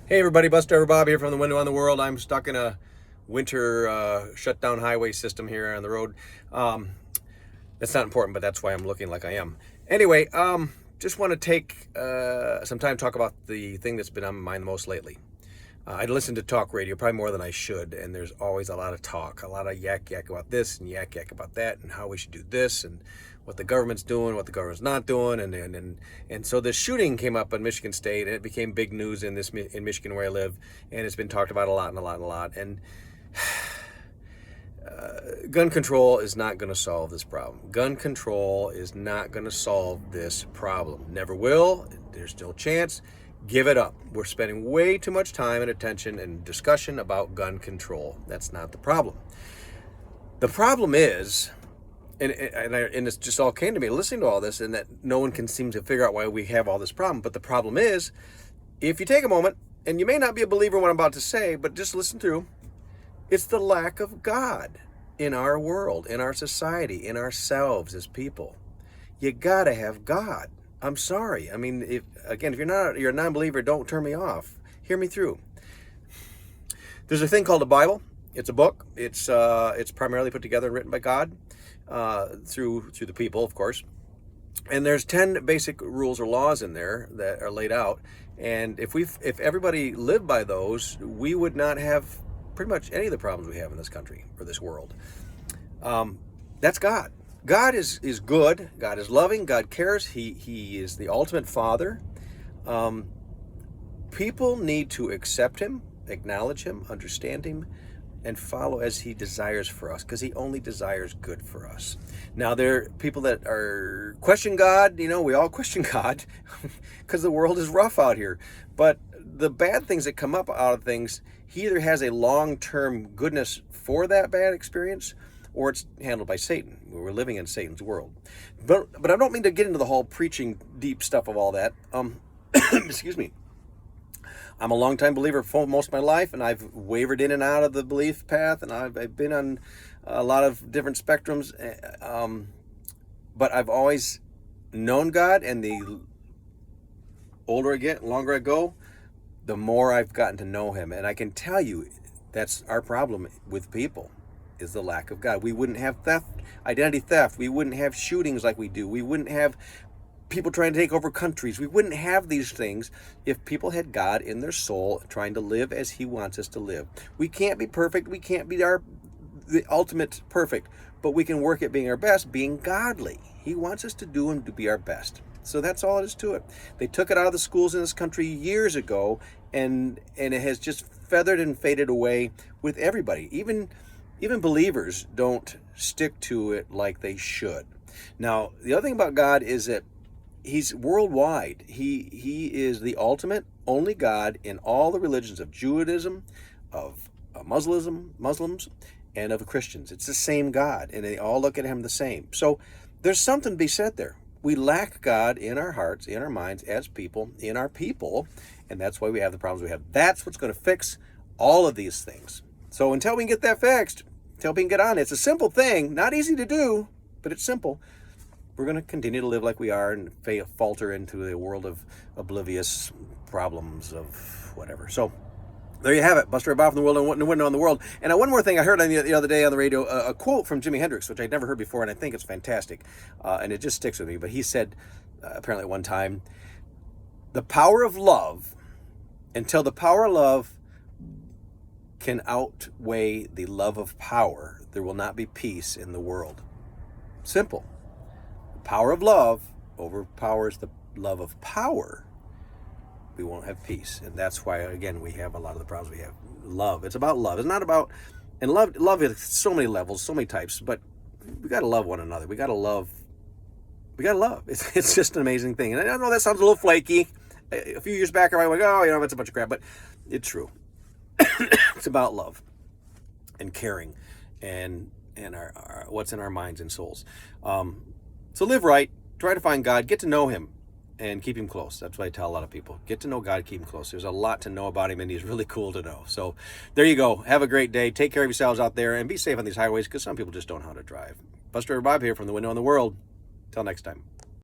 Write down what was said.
Hey everybody, Bus Driver Bob here from the Window on the World. I'm stuck in a winter shutdown highway system here on the road. That's not important, but that's why I'm looking like I am. Anyway, just want to take some time to talk about the thing that's been on my mind the most lately. I listen to talk radio probably more than I should, and there's always a lot of talk, a lot of yak about this and yak about that, and how we should do this, and what the government's doing, what the government's not doing, and so this shooting came up in Michigan State, and it became big news in Michigan where I live, and it's been talked about a lot. And gun control is not going to solve this problem. Gun control is not going to solve this problem. Never will. There's still a chance. Give it up. We're spending way too much time and attention and discussion about gun control. That's not the problem. The problem is, and it's just all came to me listening to all this, and that no one can seem to figure out why we have all this problem. But the problem is, if you take a moment, and you may not be a believer in what I'm about to say, but just listen through, it's the lack of God in our world, in our society, in ourselves as people. You gotta have God. I'm sorry. I mean, if you're a non-believer, don't turn me off. Hear me through. There's a thing called the Bible. It's a book. It's primarily put together and written by God through the people, of course. And there's 10 basic rules or laws in there that are laid out. And if everybody lived by those, we would not have pretty much any of the problems we have in this country or this world. That's God. God is good. God is loving. God cares. He is the ultimate Father. People need to accept Him, acknowledge Him, understand Him, and follow as He desires for us, because He only desires good for us. Now, there are people that are question God. You know, we all question God because the world is rough out here. But the bad things that come up out of things, He either has a long-term goodness for that bad experience, or it's handled by Satan. We're living in Satan's world. But I don't mean to get into the whole preaching deep stuff of all that. Excuse me. I'm a longtime believer for most of my life, and I've wavered in and out of the belief path, and I've been on a lot of different spectrums. But I've always known God, and the older I get, longer I go, the more I've gotten to know Him. And I can tell you, that's our problem with people, is the lack of God. We wouldn't have identity theft. We wouldn't have shootings like we do. We wouldn't have people trying to take over countries. We wouldn't have these things if people had God in their soul, trying to live as He wants us to live. We can't be perfect. We can't be the ultimate perfect, but we can work at being our best, being godly. He wants us to do and to be our best. So that's all it is to it. They took it out of the schools in this country years ago, and it has just feathered and faded away with everybody. Even believers don't stick to it like they should. Now, the other thing about God is that He's worldwide. He is the ultimate, only God in all the religions of Judaism, of Muslims, and of Christians. It's the same God, and they all look at Him the same. So there's something to be said there. We lack God in our hearts, in our minds, as people, in our people, and that's why we have the problems we have. That's what's going to fix all of these things. So until we can get that fixed, until we can get on it, it's a simple thing, not easy to do, but it's simple. We're going to continue to live like we are and falter into a world of oblivious problems of whatever. So there you have it. Buster Bob from the World and Window on the World. And one more thing I heard the other day on the radio, a quote from Jimi Hendrix, which I'd never heard before, and I think it's fantastic. And it just sticks with me. But he said, apparently at one time, the power of love, until the power of love can outweigh the love of power, there will not be peace in the world. Simple. The power of love overpowers the love of power. We won't have peace. And that's why, again, we have a lot of the problems we have. Love. It's about love. It's not about, and love is so many levels, so many types, but we got to love one another. We got to love. It's just an amazing thing. And I know that sounds a little flaky. A few years back, I was like, oh, that's a bunch of crap, but it's true. It's about love and caring and our what's in our minds and souls. So live right, try to find God, get to know Him, and keep Him close. That's what I tell a lot of people. Get to know God, keep Him close. There's a lot to know about Him, and He's really cool to know. So there you go. Have a great day. Take care of yourselves out there, and be safe on these highways, because some people just don't know how to drive. Bus Driver Bob here from the Window on the World. Till next time.